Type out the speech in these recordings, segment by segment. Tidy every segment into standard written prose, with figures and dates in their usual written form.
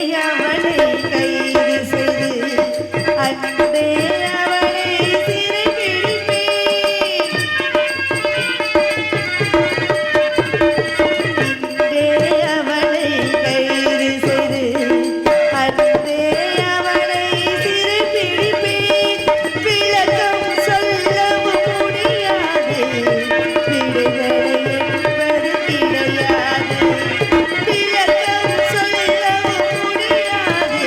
அவனை கைது செய்து அன்பே அவனை சிறைபிடிப்பேன். இன்றே அவனை கைது செய்து அன்பே அவனை சிறைபிடிப்பேன். விளக்கம் சொல்லவும் முடியாது, விடுதலை என்பது கிடையாது. விளக்கம் சொல்லவும் முடியாது,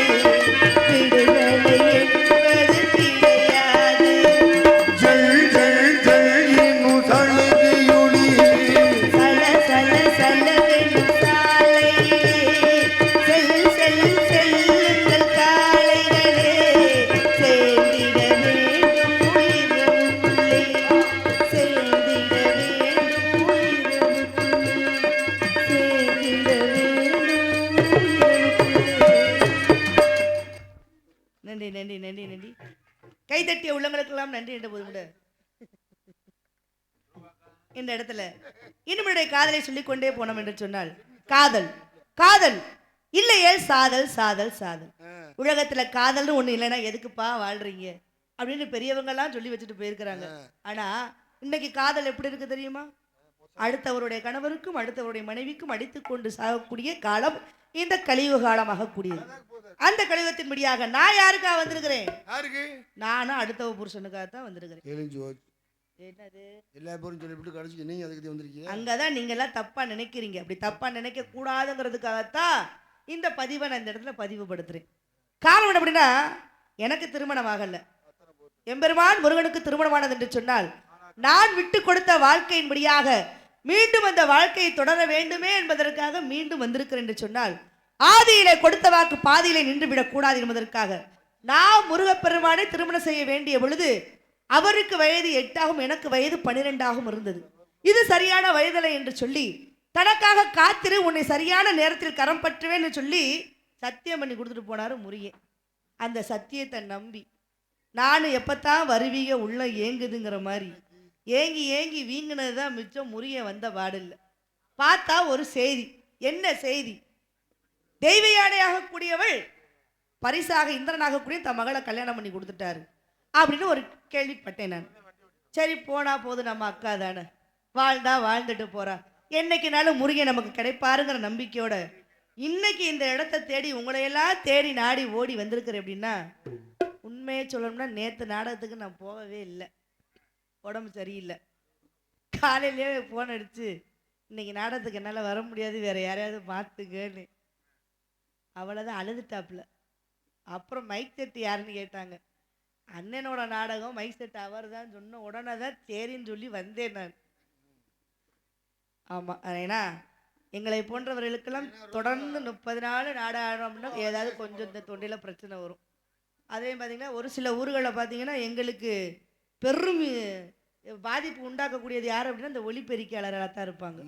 விடுதலை என்பது கிடையாது. ஜல் ஜல் ஜல் என்னும் சலுகையொளி சல சல சலவெனும் சாலையிலே செல் செல் செல்லுங்கள் காளைகளே, சேர்ந்திட வேண்டும் உயிரமுக்குள்ளே, சேர்ந்திட வேண்டும் உயிரமுக்குள்ளே, சேர்ந்திட வேண்டும் உயிரமுக்குள்ளே. நன்றி நன்றி நன்றி நன்றி. கைதட்டிய உள்ளங்களுக்கெல்லாம் நன்றி என்ற போது கூட இந்த இடத்துல இன்னும் காதலை சொல்லிக்கொண்டே போனோம் என்று சொன்னால், காதல் காதல் இல்லையே சாதல் சாதல் சாதல். உலகத்துல காதல்னு ஒண்ணு இல்லைன்னா எதுக்குப்பா வாழ்றீங்க அப்படின்னு பெரியவங்க எல்லாம் சொல்லி வச்சுட்டு போயிருக்கிறாங்க. ஆனா இன்னைக்கு காதல் எப்படி இருக்கு தெரியுமா? அடுத்தவருடைய கணவருக்கும் அடுத்தவருடைய மனைவிக்கும் அடித்துக் கொண்டு சாகக்கூடிய காலம் இந்த கலியுக காலமாக கூடியது. அந்த கலியுகத்தின் படியாக நான் யாருக்காக வந்திருக்கிறேன்? யாருக்கு? நானும் அடுத்தவ புருஷனுக்காக தான் வந்திருக்கிறேன். எலிஞ்சு போச்சு. என்னது? எல்லா பேரும் சொல்லிவிட்டு கடைசிக்கு நீங்க அதுக்கு வந்திருக்கீங்க. அங்கதான் நீங்க எல்லாம் தப்பா நினைக்கிறீங்க. அப்படி தப்பா நினைக்க கூடாதுங்கிறதுக்காகத்தான் இந்த பதிவை நான் இந்த இடத்துல பதிவுபடுத்துறேன். காரணம் அப்படின்னா, எனக்கு திருமணம் ஆகல, எம்பெருமான் முருகனுக்கு திருமணமானது என்று சொன்னால், நான் விட்டு கொடுத்த வாழ்க்கையின்படியாக மீண்டும் அந்த வாழ்க்கையை தொடர வேண்டுமே என்பதற்காக மீண்டும் வந்திருக்கிறேன் என்று சொன்னால், ஆதியிலே கொடுத்த வாக்கு பாதியிலே நின்று விடக்கூடாது என்பதற்காக நான் முருகப்பெருமானை திருமணம் செய்ய வேண்டிய பொழுது அவருக்கு வயது 8 எனக்கு வயது 12 இருந்தது. இது சரியான வயதில்லை என்று சொல்லி தனக்காக காத்திரு, உன்னை சரியான நேரத்தில் கரம் பற்றுவேன்னு சொல்லி சத்தியம் பண்ணி கொடுத்துட்டு போனாரு முருகன். அந்த சத்தியத்தை நம்பி நானும் எப்பத்தான் வருவீங்க உள்ள ஏங்குதுங்கிற மாதிரி ஏங்கி ஏங்கி வீங்கினது தான் மிச்சம். முருகன் வந்த பாடில்லை. பார்த்தா ஒரு செய்தி. என்ன செய்தி? தெய்வ யானையாக கூடியவள் பரிசாக இந்திரனாக கூடிய தன் மகளை கல்யாணம் பண்ணி கொடுத்துட்டாரு அப்படின்னு ஒரு கேள்விப்பட்டேன் நான். சரி போனா போது, நம்ம அக்கா தானே, வாழ்ந்தா வாழ்ந்துட்டு போறா, என்னைக்குனாலும் முருகன் நமக்கு கிடைப்பாருங்கிற நம்பிக்கையோட இன்னைக்கு இந்த இடத்த தேடி உங்களையெல்லாம் தேடி நாடி ஓடி வந்திருக்கிறேன். அப்படின்னா உண்மையே சொல்லணும்னா நேற்று நாடகத்துக்கு நான் போகவே இல்லை, உடம்பு சரியில்லை. காலையிலே ஃபோன் அடிச்சு இன்னைக்கு நாடகத்துக்கு என்னால் வர முடியாது, வேற யாரையாவது மாற்றுங்கன்னு. அவ்வளோதான், அழுதுட்டாப்புல. அப்புறம் மைக் செட்டு யாருன்னு கேட்டாங்க. அண்ணனோட நாடகம் மைக் செட் அவர் தான் சொன்ன உடனே தான் சரின்னு சொல்லி வந்தேன் நான். ஆமாம், ஏன்னா எங்களை போன்றவர்களுக்கெல்லாம் தொடர்ந்து 30 நாள் நாடகம் அப்படின்னா ஏதாவது கொஞ்சம் இந்த தொண்டையில் பிரச்சனை வரும். அதே பார்த்தீங்கன்னா ஒரு சில ஊர்களில் பார்த்தீங்கன்னா எங்களுக்கு பெரும் பாதிப்பு உண்டாக்கக்கூடியது யார் அப்படின்னா இந்த ஒலிபெருக்கியாளர்களாக தான் இருப்பாங்க.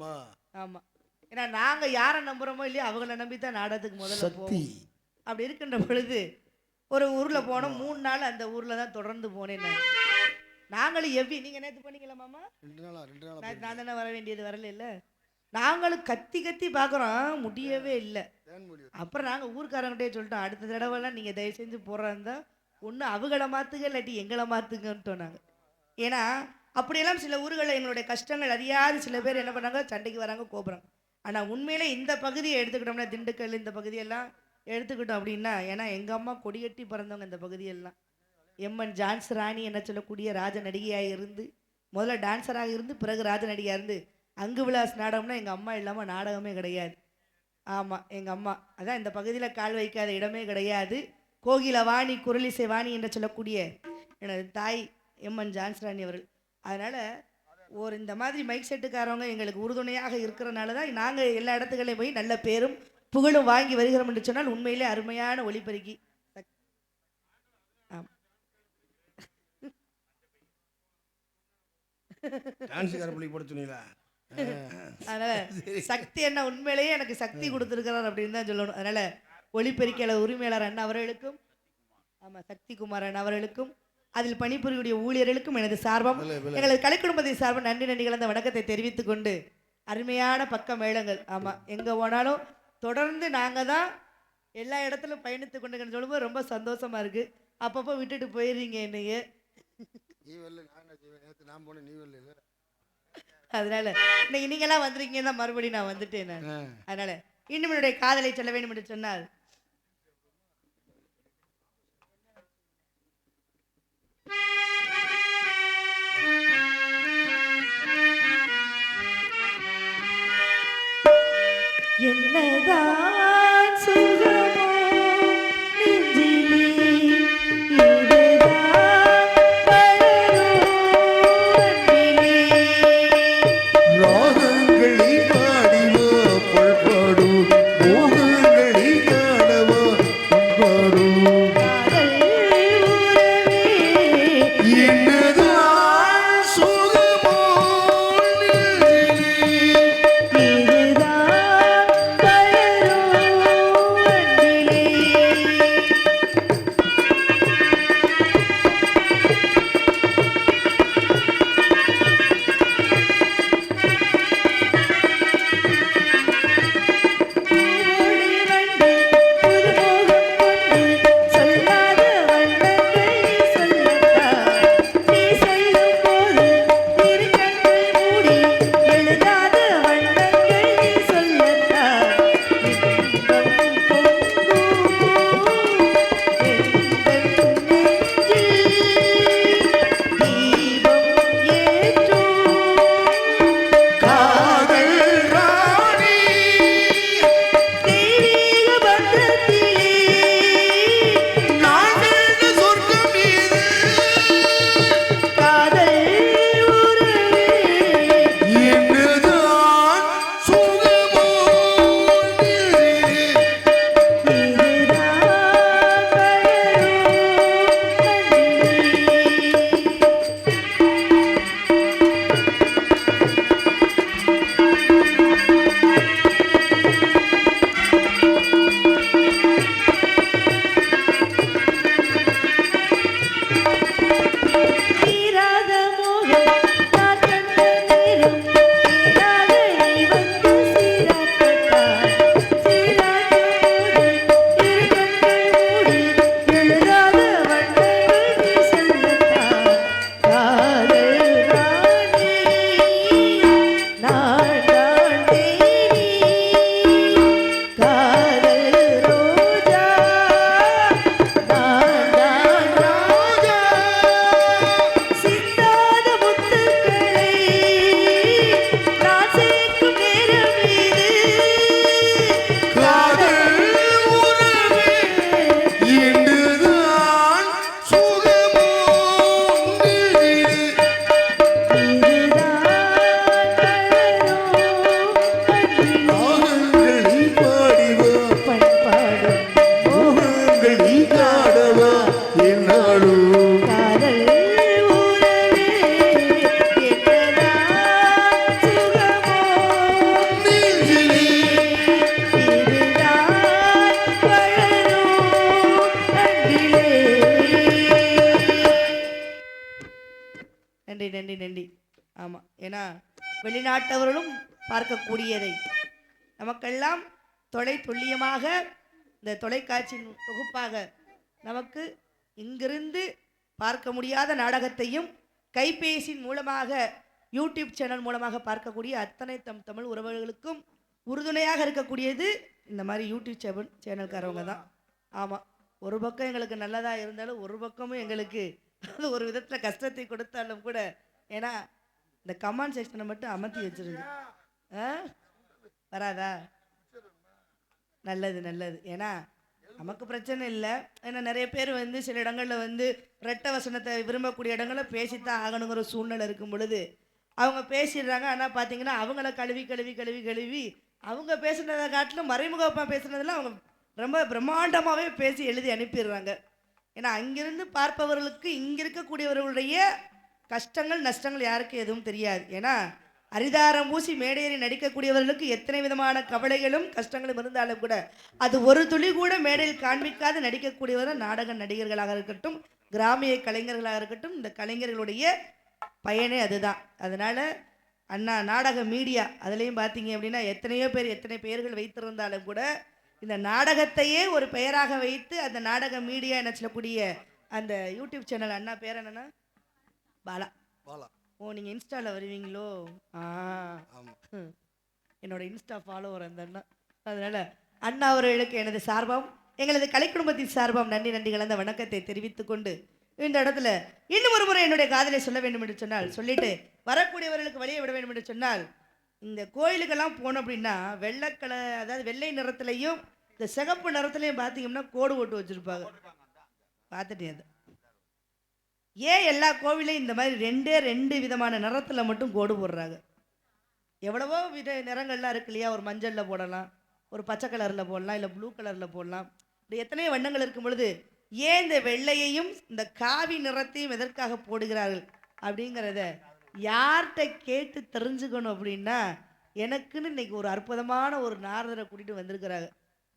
ஆமாம், ஏன்னா நாங்கள் யாரை நம்புகிறோமோ இல்லையோ அவங்கள நம்பி தான் நாடகத்துக்கு முதல்ல போவோம். அப்படி இருக்கின்ற பொழுது ஒரு ஊரில் போனோம், 3 நாள் அந்த ஊரில் தான் தொடர்ந்து போனேன் நான். நாங்களும் எவ்வி, நீங்கள் நேற்று போனீங்களா மாமா? நான் தானே வர வேண்டியது, வரல இல்லை. நாங்களும் கத்தி கத்தி பார்க்குறோம், முடியவே இல்லை. அப்புறம் நாங்கள் ஊருக்காரங்கிட்டே சொல்லிட்டோம், அடுத்த தடவைலாம் நீங்கள் தயவு செஞ்சு போடுறதா ஒன்று அவங்கள மாற்றுங்க இல்லாட்டி எங்களை மாற்றுங்கன்ட்டோம் நாங்கள். ஏன்னா அப்படியெல்லாம் சில ஊர்களில் எங்களுடைய கஷ்டங்கள் அறியாத சில பேர் என்ன பண்ணாங்க, சண்டைக்கு வராங்க, கோபுறாங்க. ஆனால் உண்மையிலே இந்த பகுதியை எடுத்துக்கிட்டோம்னா, திண்டுக்கல் இந்த பகுதியெல்லாம் எடுத்துக்கிட்டோம் அப்படின்னா, ஏன்னா எங்கள் அம்மா கொடிகட்டி பிறந்தவங்க இந்த பகுதியெல்லாம். எம்என் ஜான்ஸ் ராணி என்ன சொல்லக்கூடிய ராஜ நடிகையாக இருந்து, முதல்ல டான்ஸராக இருந்து பிறகு ராஜ நடிகையாக இருந்து, அங்கு விலாஸ் நாடகம்னா எங்கள் அம்மா இல்லாமல் நாடகமே கிடையாது. ஆமாம், எங்கள் அம்மா அதான் இந்த பகுதியில் கால் வைக்காத இடமே கிடையாது. கோகில வாணி குரலிசை வாணி என்று சொல்லக்கூடிய எனது தாய் எம்என் ஜான்ஸ் ராணி அவர்கள். அதனால் ஒரு இந்த மாதிரி மைக் செட்டுக்காரவங்க எங்களுக்கு உறுதுணையாக இருக்கிறனால தான் நாங்கள் எல்லா இடத்துக்களையும் போய் நல்ல பேரும் புகழும் வாங்கி வருகிறோம் என்று சொன்னால் உண்மையிலே அருமையான ஒளிபெருக்கி. அதனால சக்தி என்ன உண்மையிலேயே எனக்கு சக்தி கொடுத்துருக்கிறார் அப்படின்னு தான் சொல்லணும். அதனால ஒளிபெருக்கியாளர் உரிமையாளர் அண்ணா அவர்களுக்கும், ஆமாம் சக்தி குமார் அண்ணா அவர்களுக்கும், அதில் பணிபுரியக்கூடிய ஊழியர்களுக்கும் எனது சார்பம், எங்களது கலை குடும்பத்தின் சார்பம் நன்றி நன்றி கலந்த வணக்கத்தை தெரிவித்துக் கொண்டு, அருமையான பக்க மேளங்கள். ஆமாம், எங்கே போனாலும் தொடர்ந்து நாங்கள் தான் எல்லா இடத்துலும் பயணித்து கொண்டு சொல்லும்போது ரொம்ப சந்தோஷமா இருக்கு. அப்பப்போ விட்டுட்டு போயிடுறீங்க என்னைய. நீ வரல நான் என்ன செய்வேன்? நேற்று நான் போனேன், நீ வரல. அதனால இன்னைக்கு நீங்களாம் வந்திருக்கீங்க தான் மறுபடியும் நான் வந்துட்டேன் நான். அதனால இன்னும் என்னுடைய காதலை சொல்ல வேண்டும் என்று சொன்னால் என்னதான் சுகமோ நெஞ்சிலே இதுதான் வளரோ அன்பிலே. ராகங்களை பாடிவா பண்பாடு, மோகங்களை காணவா பண்பாடு. காதல் உறவே என்னதான் சுகமோ நெஞ்சிலே. இதுதான் வளரோ அன்பிலே. ஓடி வந்து புதுமோகம் கொண்டு சொல்லாத வண்ணங்கள் நீ சொல்லத்தான். நீ சொல்லும் போது இரு கண்கள் மூடி எழுதாத வண்ணங்கள் நீ சொல்லத்தான். இன்பம் பொங்கும் எந்தன் நெஞ்சில் தீபம் ஏற்றும் காதல் ராணி தெய்வீக பந்தத்திலே நான் கண்ட சொர்க்கம் இது. காதல் உறவே என்னதான் சுகமோ நெஞ்சிலே. இதுதான் வளரோ அன்பிலே. தீராத மோகம் நான் கண்ட நேரம் தீராத நீ வந்து சீராட்டத்தாய். சீராட்டும் போது இரு கண்கள் மூடி எழுதாத வண்ணங்கள் நீ சொல்லத்தான். காதல் ராணி நான் தான் தேனி காதல் ரோஜா நான் தான் ராஜா. சிந்தாத முத்துக்களை நான் சேர்க்கும் நேரம் இது. காதல் உறவே என்னதான் சுகமோ நெஞ்சிலே. இதுதான் வளரோ அன்பிலே. ராகங்களை பாடிவா பண்பாடும் மோகங்களை காணவா என்னாலும். காதல் உறவே என்னதான் சுகமோ நெஞ்சிலே. இதுதான் வளரோ அன்பிலே. நன்றி நன்றி நன்றி. ஆமாம், ஏன்னா வெளிநாட்டவர்களும் பார்க்கக்கூடியதை நமக்கெல்லாம் துல்லியமாக இந்த தொலைக்காட்சியின் தொகுப்பாக நமக்கு இங்கிருந்து பார்க்க முடியாத நாடகத்தையும் கைபேசியின் மூலமாக யூடியூப் சேனல் மூலமாக பார்க்கக்கூடிய அத்தனை தமிழ் உறவுகளுக்கும் உறுதுணையாக இருக்கக்கூடியது இந்த மாதிரி யூடியூப் சேனல்காரவங்க தான். ஆமாம், ஒரு பக்கம் எங்களுக்கு நல்லதாக இருந்தாலும் ஒரு பக்கமும் எங்களுக்கு அது ஒரு விதத்தில் கஷ்டத்தை கொடுத்தாலும் கூட, ஏன்னா இந்த கமெண்ட் செக்ஷனை மட்டும் அமர்த்தி வச்சிருங்க. வராதா? நல்லது நல்லது. ஏன்னா நமக்கு பிரச்சனை இல்லை. ஏன்னா நிறைய பேர் வந்து சில இடங்களில் வந்து ரெட்டை வசனத்தை விரும்பக்கூடிய இடங்களில் பேசித்தான் ஆகணுங்கிற சூழ்நிலை இருக்கும் பொழுது அவங்க பேசிடுறாங்க. ஆனால் பார்த்தீங்கன்னா அவங்கள கழுவி கழுவி கழுவி கழுவி அவங்க பேசுனதை காட்டிலும் மறைமுகமாக பேசுனதில் அவங்க ரொம்ப பிரம்மாண்டமாகவே பேசி எழுதி அனுப்பிடுறாங்க. ஏன்னா அங்கிருந்து பார்ப்பவர்களுக்கு இங்கே இருக்கக்கூடியவர்களுடைய கஷ்டங்கள் நஷ்டங்கள் யாருக்கும் எதுவும் தெரியாது. ஏன்னா அரிதாரம் பூசி மேடையேறி நடிக்கக்கூடியவர்களுக்கு எத்தனை விதமான கவலைகளும் கஷ்டங்களும் இருந்தாலும் கூட அது ஒரு துளி கூட மேடையில் காண்பிக்காது நடிக்கக்கூடியவர்கள் நாடக நடிகர்களாக இருக்கட்டும், கிராமிய கலைஞர்களாக இருக்கட்டும், இந்த கலைஞர்களுடைய பயனே அதுதான். அதனால் அண்ணா நாடக மீடியா அதுலேயும் பார்த்தீங்க அப்படின்னா எத்தனை பேர்கள் வைத்திருந்தாலும் கூட இந்த நாடகத்தையே ஒரு பெயராக வைத்து அந்த நாடக மீடியா என்ன சொல்லக்கூடிய அந்த யூடியூப் சேனல் அண்ணா பேர் என்னன்னா பாலா. பாலா. ஓ நீங்கள் இன்ஸ்டாவில் வருவீங்களோ? ஆமாம். என்னோட இன்ஸ்டா ஃபாலோவர் அந்த அண்ணா. அதனால் அண்ணா அவர்களுக்கு எனது சார்பம் எங்களது கலை குடும்பத்தின் சார்பம் நன்றி நன்றி கலந்த வணக்கத்தை தெரிவித்துக் கொண்டு இந்த இடத்துல இன்னும் ஒரு முறை என்னுடைய காதலை சொல்ல வேண்டும் என்று சொன்னால் சொல்லிட்டு வரக்கூடியவர்களுக்கு வழியை விட வேண்டும் என்று சொன்னால் இந்த கோயிலுக்கெல்லாம் போனோம் அப்படின்னா அதாவது வெள்ளை நிறத்துலையும் இந்த சிகப்பு நிறத்துலையும் பார்த்தீங்கன்னா கோடு போட்டு வச்சுருப்பாங்க. பார்த்துட்டேன் அது. ஏன் எல்லா கோவிலையும் இந்த மாதிரி ரெண்டு விதமான நிறத்தில் மட்டும் கோடு போடுறாங்க? எவ்வளவோ நிறங்கள்லாம் இருக்கு இல்லையா? ஒரு மஞ்சளில் போடலாம், ஒரு பச்சை கலரில் போடலாம், இல்லை ப்ளூ கலரில் போடலாம். இப்படி எத்தனையோ வண்ணங்கள் இருக்கும் பொழுது ஏன் இந்த வெள்ளையையும் இந்த காவி நிறத்தையும் எதற்காக போடுகிறார்கள் அப்படிங்கிறத யார்கிட்ட கேட்டு தெரிஞ்சுக்கணும் அப்படின்னா எனக்குன்னு இன்னைக்கு ஒரு அற்புதமான ஒரு நாரதரை கூட்டிகிட்டு வந்திருக்கிறாங்க.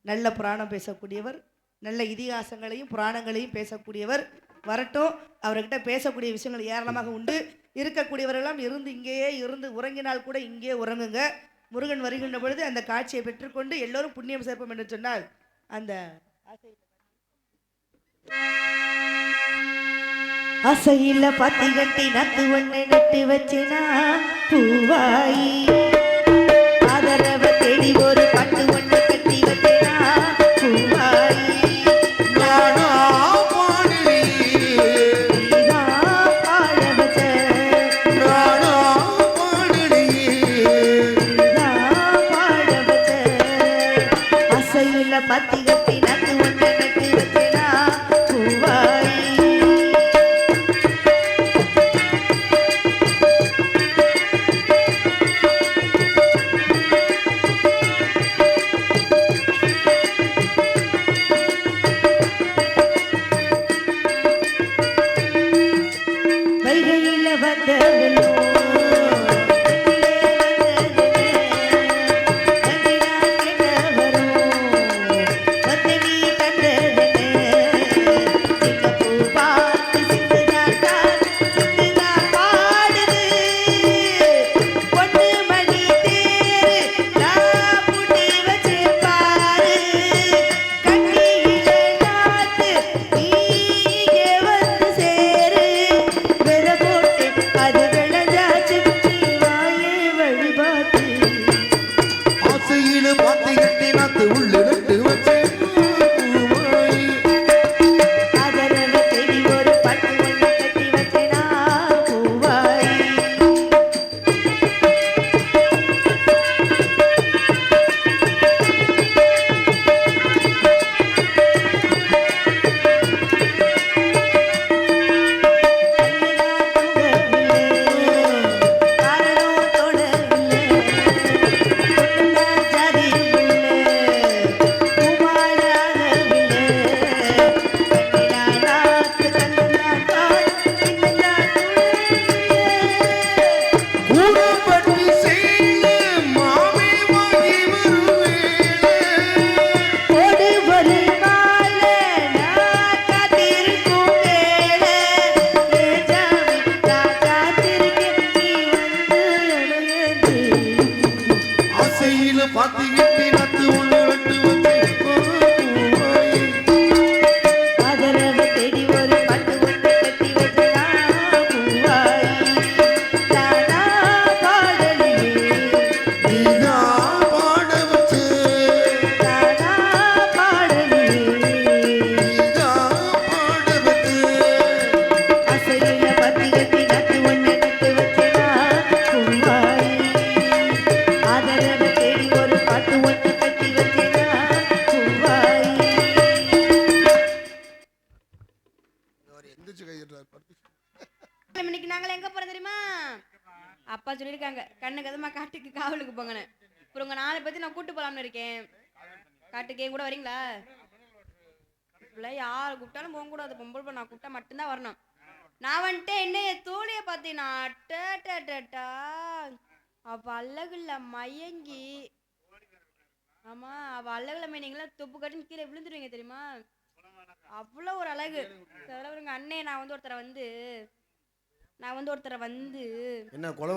நல்ல புராணம் பேசக்கூடியவர், நல்ல இதிகாசங்களையும் புராணங்களையும் பேசக்கூடியவர். வரட்டும், அவர்கிட்ட பேசக்கூடிய விஷயங்கள் ஏராளமாக உண்டு. இருக்கக்கூடியவர்களெல்லாம் இங்கேயே இருந்து உறங்கினால் கூட இங்கே உறங்குங்க. முருகன் வருகின்ற பொழுது அந்த காட்சியை பெற்றுக்கொண்டு எல்லோரும் புண்ணியம் சேர்ப்போம் என்று சொன்னால் அந்த அசையில பத்தி கட்டி நட்டு ஒண்ணு நட்டு வச்சினா பூவாயி ஆதரவ தேடி ஒரு பட்டு ஒண்ணு கட்டி வச்சினா பூவாயி பத்தி கட்டி நட்டு ஒண்ணு நட்டு வச்சினா பூவாயி வைகையில வந்தவளோ இன்னைக்கு நாங்கள் எங்க போறோம் தெரியுமா? அப்பா சொல்லியிருக்காங்க கண்ணு கதமா காட்டுக்கு காவலுக்கு போங்கன்னு. அப்புறம் உங்க 4 பேர்த்து நான் கூட்டு போலாம்னு இருக்கேன். காட்டுக்கு என் கூட வரீங்களா? யார் கூப்பிட்டாலும் போக கூடாது, பொம்பளை நான் கூப்பிட்டா மட்டும்தான் வரணும். நான் வந்துட்டு என்ன தோழிய பார்த்தீங்கன்னா அவ அழகுல மயங்கி, ஆமா அவ அழகுல மயங்கிங்களா தொப்பு கட்டுன்னு கீழே விழுந்துருவீங்க தெரியுமா? அவ்வளோ ஒரு அழகு. அண்ணே நான் வந்து ஒருத்தரை வந்து என்ன கொலை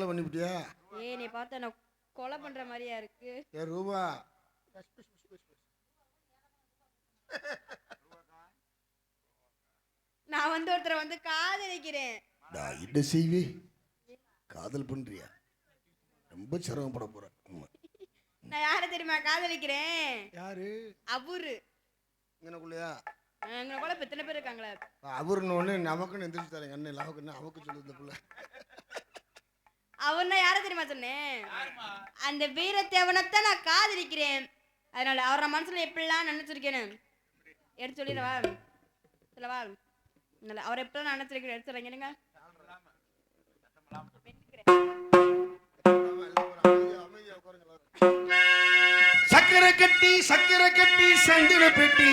பண்ணிவிட்டியா? நீ பார்த்த நான் கொலை பண்ற மாதிரியா இருக்கு. ரூபா வந்து ஒருத்தரை வந்து காதலிக்கிறேன். நான் என்ன செய்வே காதல் பண்றியா ரொம்ப சிரமப்பட போறேன் ஆமா. நான் யாரை தெரியுமா காதலிக்கிறேன்? யாரு அவரு. இங்கனக்குள்ளயா எங்களை கூட இப்ப எத்தனை பேர் இருக்காங்களே. அவருன்னு ஒண்ணு நமக்குன்னு எந்திரிச்சு தரேன் அண்ணன் நமக்கு அவக்கு சொல்லுது இந்த புள்ள. அவர்னா யாரை தெரியுமா சொன்னேன்? அந்த வீரத்தேவனைத்தான் நான் காதலிக்கிறேன். அதனால அவர் நான் மனசுல எப்படிலாம் நினைச்சிருக்கேன்னு எடுத்து சொல்லிடவா? சொல்லவா? இல்லை அவர் எப்படிலாம் நினைச்சிருக்கேன் எடுத்து சொல்றீங்க. சக்கரை கட்டி சந்திர பெட்டி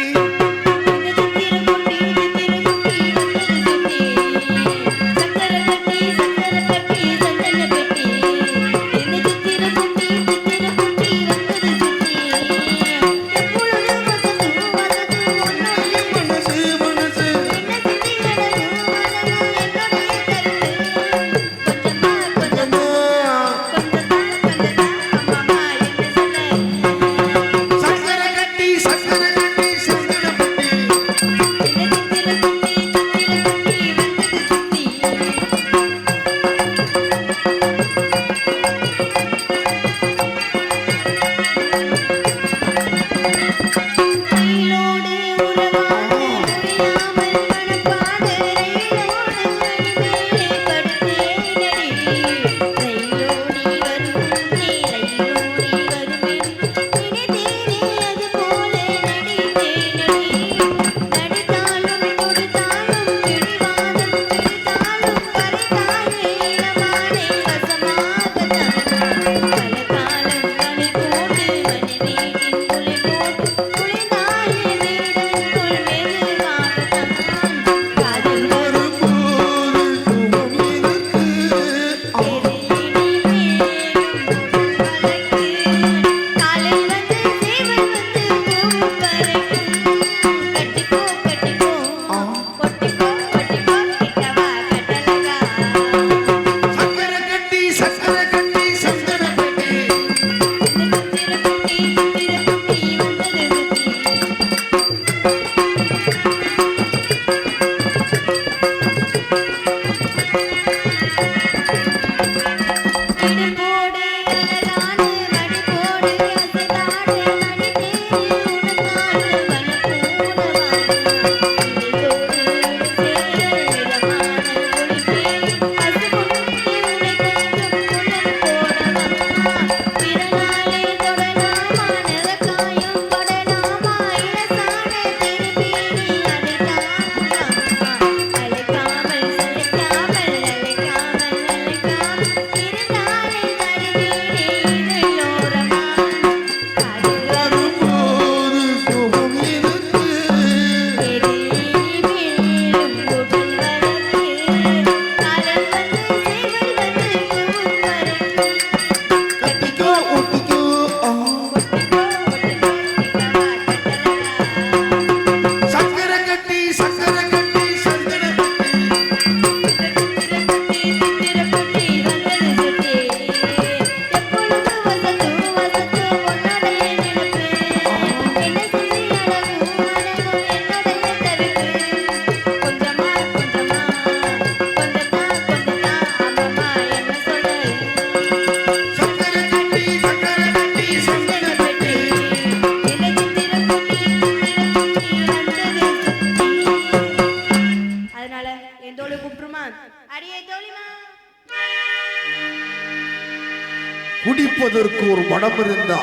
குடிப்பதற்கு ஒரு மனம் இருந்தா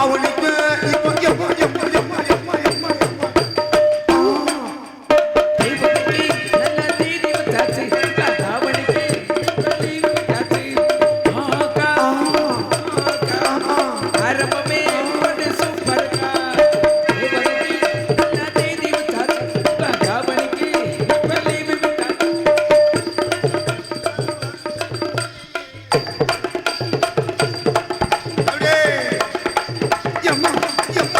அவனுக்கு Yamma, yamma.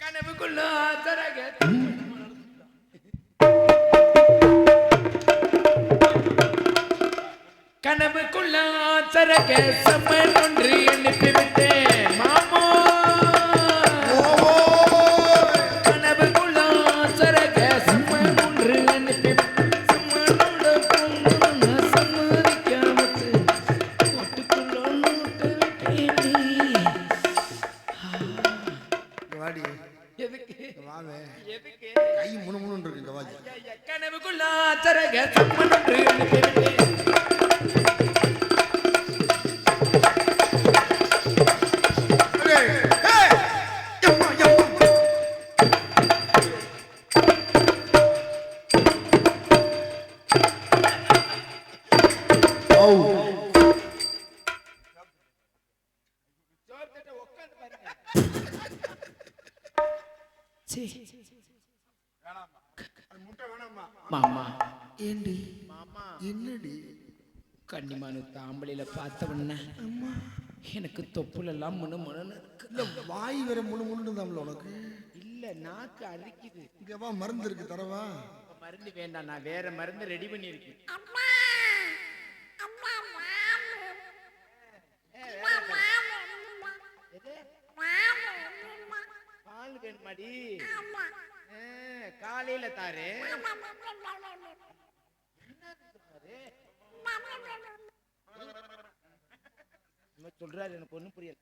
கனவுக்குள்ள ஆசரக கனவுக்குள்ள ஆசரக சம்மன் ஒன்று அனுப்பிவிட்டேன் மாமா கனவுக்குள்ள ஆசரக சம்மன் ஒன்று அனுப்பிவிட்டேன் சம்மனோட பொண்ணு சம்மதிக்காமத்து ஓட்டுக்குள்ள நோட்டு வாடி எதுக்கு வாவே எதுக்கு கை முணுமுணுன்னு இருக்கு இங்க வாடி கனவுக்குள்ள ஆசரக சம்மன் ஒன்று அனுப்பிவிட்டேன் மாமா ஏண்டி மாமா என்னடி கன்னிமானு தாம்பளையில பார்த்தவன எனக்கு தொப்புலெல்லாம் முணுமுணுன்னு இருக்கு இல்ல வாய் வேற முணுமுணுன்னு தான்ல உனக்கு இல்ல நாக்கு அரிக்குது இங்க வா மருந்து இருக்கு தரவா இப்ப மருந்து வேண்டாம் நான் வேற மருந்து ரெடி பண்ணியிருக்கேன் பால் வேணுமாடி காலையில தாரு சொல்றாரு எனக்கு ஒண்ணும் புரியல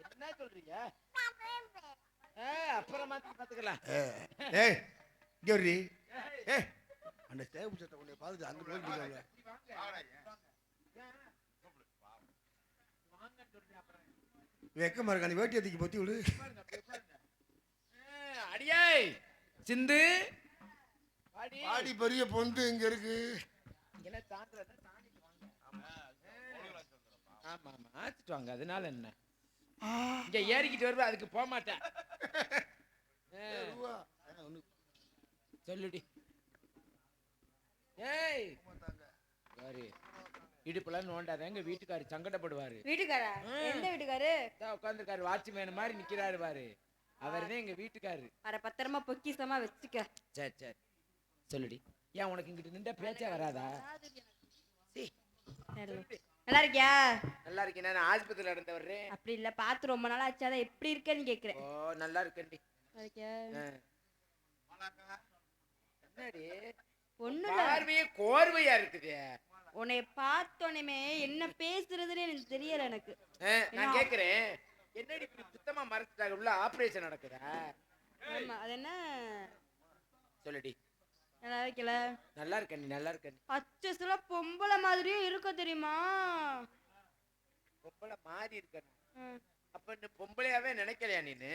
என்ன சொல்றீங்க அப்புறமா பாத்துக்கலாம் ஏய் இங்க வர்றி ஏய் அந்த சேப்பு சட்டை கொண்டு பார்த்துட்டு அங்க போய் வெக்கமா இருக்கா நீ வேட்டி எத்திக்கு பொத்தி விடு அடியே சிந்து பாடி பெரிய பொந்து இங்க இருக்கு ஆமா ஆமா ஆச்சுட்டு வாங்க அதனால என்ன இங்க ஏறிக்கிட்டு வருவா அதுக்கு போக மாட்டேன் சொல்லுடி ஏய் பாரு இடுப்பெல்லாம் நோண்டாத எங்க வீட்டுக்காரு சங்கடப்படுவாரு வீட்டுக்காரா எந்த வீட்டுக்காரு உட்காந்துருக்காரு வாட்ச்மேன் மாதிரி நிக்கிறாரு பாரு அவர்தான் எங்க வீட்டுக்காரு அரை பத்திரமா பொக்கிசமா வச்சுக்க. சரி சரி சொல்லுடி ஏன் உனக்கு இங்கிட்டு நின்றா பேச்சா வராதா நல்லா இருக்கியா? நல்லா இருக்கேன் நான் ஆஸ்பத்திரியில நடந்தவர்றே அப்படி இல்ல பார்த்து ரொம்ப நாள் ஆச்சாதான் எப்படி இருக்கேன்னு கேக்குறேன். ஓ நல்லா இருக்கேன்டி என்னடி ஒண்ணு பார்வையே கோர்வையா இருக்குது உன்னை பார்த்தோன்னே என்ன பேசுறதுன்னு எனக்கு தெரியல எனக்கு. நான் கேக்குறேன் என்னடி இப்படி சுத்தமா மறைச்சிட்டாங்க உள்ள ஆபரேஷன் நடக்குதா? ஆமா அது என்ன சொல்லுடி. நல்லா இருக்கல? நல்லா இருக்க நீ நல்லா இருக்க. அச்சஸ்ல பொம்பளை மாதிரியும் இருக்க தெரியுமா? பொம்பளை மாதிரி இருக்க. அப்ப நீ பொம்பளையாவே நினைக்கலையா நீனு?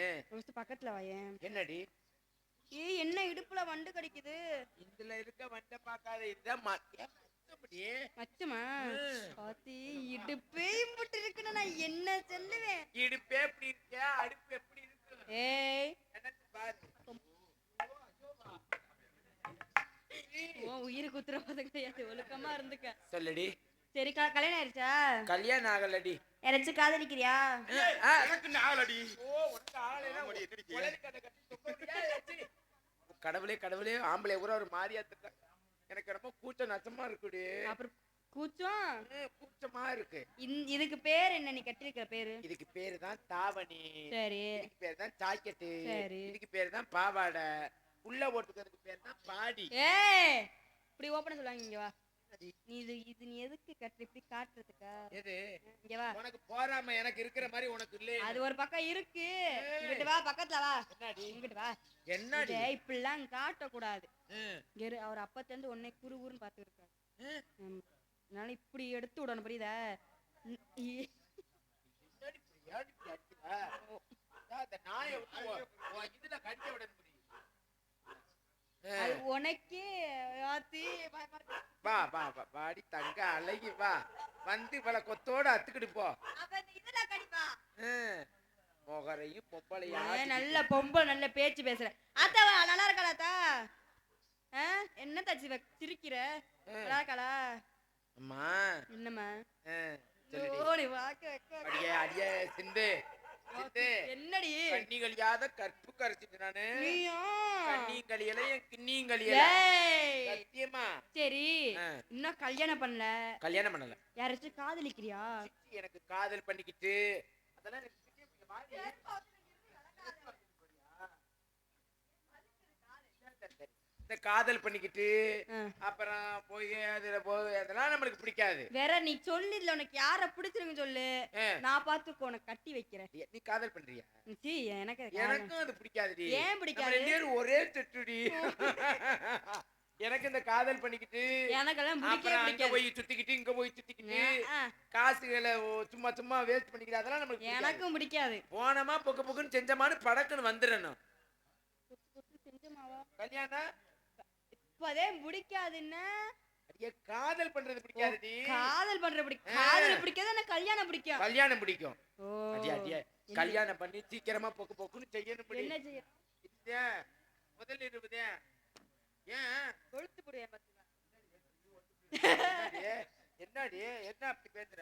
பக்கத்துல வாயேன். என்னடி ஏய் என்ன இடுப்புல வண்டு கடிக்குது? இதுல இருக்க வண்ட பார்க்காத இதுதான் மச்சமா பாத்தி இடுப்பே இப்படி இருக்குன்னு நான் என்ன சொல்லுவேன்? இடுப்பே எப்படி இருக்க அடுப்பு எப்படி இருக்கு? ஏய் நினைச்சு பாரு. உயிர் குத்துற பதம் கிடையாது ஒழுக்கமா இருந்துக்க. சொல்லுடி. சரி கல்யாணம் ஆயிடுச்சா? கல்யாணம் ஆகலடி. யாராச்சும் காதலிக்கிறியா? எனக்கு ஆகலடி. ஓ உனக்கு ஆகலைனா கடவுளே கடவுளே ஆம்பளை கூட ஒரு மாதிரியா இருக்க. எனக்கு ரொம்ப கூச்சம் நச்சமா இருக்குடி. அப்புறம் கூச்சம் கூச்சமா இருக்கு. இதுக்கு பேர் என்ன நீ கட்டிருக்கிற பேரு? இதுக்கு பேரு தான் தாவணி. சரி. இதுக்கு பேரு தான் ஜாக்கெட். சரி. இதுக்கு பேரு தான் பாவாடை. உள்ள ஓட்டுக்கிறதுக்கு பேரு தான் பாடி. ஏய் இப்படி ஓபனா சொல்வாங்க இங்க வா. நீ எதுக்கு கட்டி இப்படி காட்டுறதுக்கா? எது? இங்க வா. உனக்கு போறாம எனக்கு இருக்கிற மாதிரி உனக்கு இல்ல. அது ஒரு பக்கம் இருக்கு. இங்கிட்டு வா பக்கத்துல வா. என்னடி? இங்கிட்டு வா. என்னடி? இப்படிலாம் காட்ட கூடாது. அவர் அப்பத்துல இருந்து உன்னை குறுகுறுன்னு பாத்து இருக்காரு. அதனால இப்படி எடுத்து விடணும் புரியுதா? உனக்கே வா வா வா வாடி தங்க அழகி வா வந்து இவளை கொத்தோட அத்துக்கிட்டு போ. மொகரையும் பொம்பளையும் நல்ல பொம்பளை நல்ல பேச்சு பேசுற. அத்தா நல்லா இருக்காளா? என்ன தச்சு சிரிக்கிற? நல்லா இருக்காளா? அடியே சிந்து சிந்து என்னடி கண்ணி கழியாத கற்பு கரைச்சிட்டு நானு நீயா கண்ணியும் கழியல என் கிண்ணியும் கழியல ஏய், சத்தியமா சரி ஆ. இன்னும் கல்யாணம் பண்ணல கல்யாணம் பண்ணல யாராச்சும் காதலிக்கிறியா சிச்சி எனக்கு காதல் பண்ணிக்கிட்டு அதெல்லாம் எனக்கு பிடிக்கவே பிடிக்காது. இந்த காதல் பண்ணிக்கிட்டு ஆ. அப்புறம் போய் அதுல போய் அதெல்லாம் நம்மளுக்கு பிடிக்காது. வேற நீ சொல்லு இதுல உனக்கு யார பிடிச்சிருக்கு சொல்லு ஆ. நான் பார்த்து உனக்கு கட்டி வைக்கிறேன் நீ காதல் பண்றியா? சீ, எனக்கு அது காதல். எனக்கும் அது பிடிக்காதுடி. ஏன் நம்ம பிடிக்காது ரெண்டு பேரும் ஒரே தட்டுடி. எனக்கு இந்த காதல் பண்ணிக்கிட்டு எனக்கெல்லாம் பிடிக்கவே அப்புறம் அங்க பிடிக்காது போய் சுத்திக்கிட்டு இங்க போய் சுத்திக்கிட்டு ஆ, காசுகளை சும்மா சும்மா வேஸ்ட் பண்ணிக்கிட்டு அதெல்லாம் நம்மளுக்கு பிடிக்காது. எனக்கும் பிடிக்காது போனமா பொக்கு பொக்குன்னு செஞ்சமானு படக்குன்னு வந்துடணும். கல்யாணம் இப்பதே பிடிக்காதுன்னா அடியே காதல் பண்றது பிடிக்காதுடி. காதல் பண்ற பிடிக்கும் காதல் பிடிக்காது எனக்கு கல்யாணம் பிடிக்கும் கல்யாணம் பிடிக்கும். ஓ அடியே அடியே கல்யாணம் பண்ணி சீக்கிரமா பொக்கு பொக்குன்னு செய்யணும். என்ன செய்ய இதுதான் முதல்ல இருபதே. ஏன் கொழுத்து புடியா பாத்துக்க என்னடி என்னடி என்ன அப்படி பேசுற?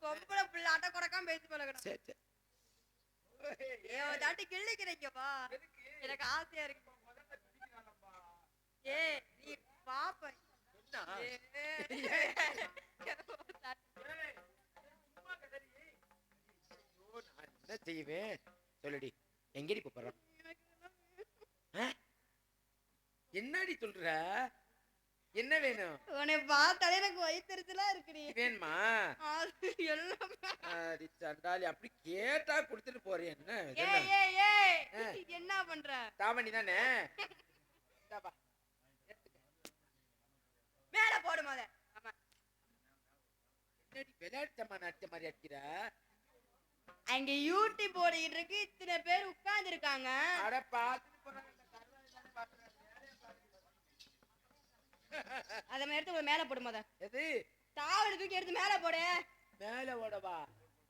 பொம்பளை புள்ள அட்ட கொடக்காம பேசி பழகணும் சரி சரி. ஏ தாட்டி கிள்ளிக்கிறீங்கப்பா எனக்கு ஆசையா இருக்கு ஏ நீ பாப்ப என்ன செய்வேன் சொல்லுடி. எங்கடி போறோம்? என்னடி சொல்ற? என்ன வேணும்? உன்னை பார்த்தாலே எனக்கு வயிற்றுலாம் இருக்குடி வேணுமா? அது எல்லாம் அடி சண்டாளி அப்படி கேட்டா கொடுத்துட்டு போறேன். என்ன ஏய் ஏய் ஏய் என்ன பண்ற தாவணி தானே? மேல போடு மொத ஆமா என்னடி விளையாட்டு நடிச்ச மாதிரி அடிக்கிற? அங்க யூடியூப் ஓடிட்டு இருக்கு இத்தனை பேர் உட்கார்ந்து இருக்காங்க அட பாத்துட்டு போறாங்க. அத மாதிரி எடுத்து ஒரு மேல போடு மொத எது தாவணி தூக்கி எடுத்து மேல போடு மேல ஓடவா?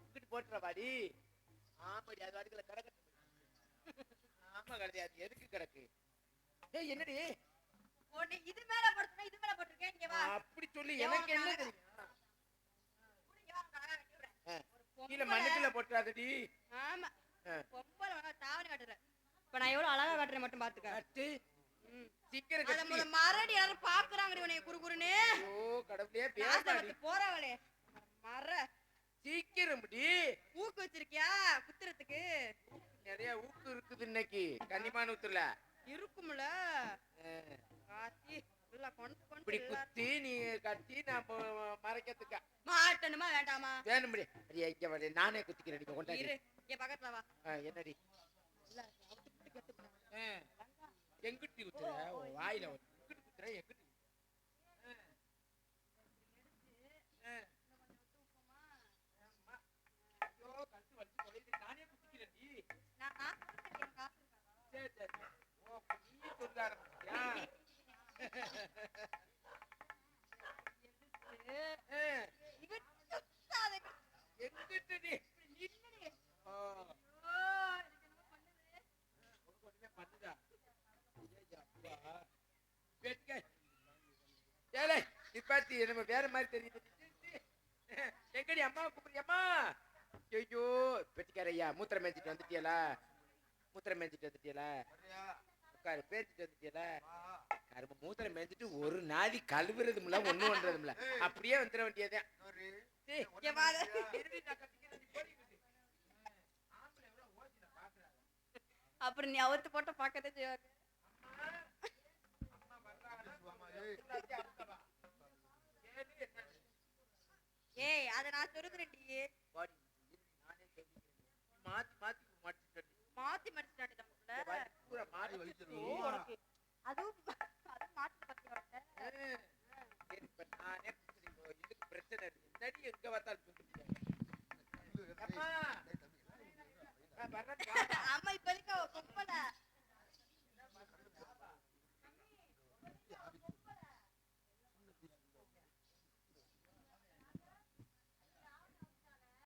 இங்கிட்டு போட்டுறவாடி. ஆமாடி அது வாடிக்கல கிடக்கு. ஆமா கிடையாது எதுக்கு கிடக்கு? ஏய் என்னடி ஒண்ணு இது மேல போடுறேன் இது மேல போட்டுருக்கேன் இங்க வா அப்படி சொல்லி எனக்கு என்ன தெரியும்? கீழே மண்ணுக்குள்ள போட்டுறாதடி. ஆமா பொம்பளை வேணா தாவணி காட்டுற இப்ப நான் எவ்வளவு அழகா காட்டுறேன் மட்டும் பாத்துக்க கட்டு சீக்கிரம் அத கட்டி. முத மரடி யாரும் பாக்குறாங்கடி உன்னை குறுகுறுன்னு ஐயோ கடவுளே பேசாடி. போறவளே மர சீக்கிரம் முடி. ஊக்கு வச்சிருக்கியா குத்துறதுக்கு நிறைய ஊக்கு இருக்குது இன்னைக்கு கன்னிமானூத்துல. இருக்கும்ல காத்தி இல்ல கொண்டு இப்படி கொண்டு குத்தி நீ கட்டி நான் மறைக்கிறதுக்கா மாட்டணுமா வேண்டாமா வேணும் முடி. அடியா இங்க வாடி நானே குத்திக்கிறேன். கொண்டாடி இரு இங்க பக்கத்துல வா என்னடி எங்கிட்டி குத்துற? வாயில எங்கிட்டு குத்துற? எங்கிட்டு நானே குத்திக்கிறேன்டி. நான் சரி சரி. ஓ நீ சொல்ல ஆரம்பிச்சியா? எங்கிட்டடி பண்ணுதா? ஏலே இப்பாத்தி நம்ம வேற மாதிரி தெரியுது. எங்கடி அம்மா கூப்பிடுறியம்மா? ஐயோ பெட்டிக்கார ஐயா மூத்திரம் மேய்ச்சிட்டு வந்துட்டியலா? மூத்திரம் மேய்ச்சிட்டு வந்துட்டியலா? உட்காரு பேசிட்டு வந்துட்டியலா? கரும்பு மூத்திரம் மேய்ச்சிட்டு ஒரு நாதி கழுவுறதுமில்ல ஒண்ணும் பண்றதுமில்ல அப்படியே வந்துட வேண்டியதான். அப்புறம் நீ அவத்து போட்ட பாக்கதே செய்வாங்க ஏய் அத நான் சொருகுறேன்டி மாத்தி மாத்தி மாத்தி மடிச்சிட்டாடி தம்புல பூரா மாறி உனக்கு அதுவும் மாத்தி பத்தி நானே இதுக்கு பிரச்சனை இருக்கு. என்னடி எங்க பார்த்தாலும் அம்மா இப்ப இருக்க பொம்பளை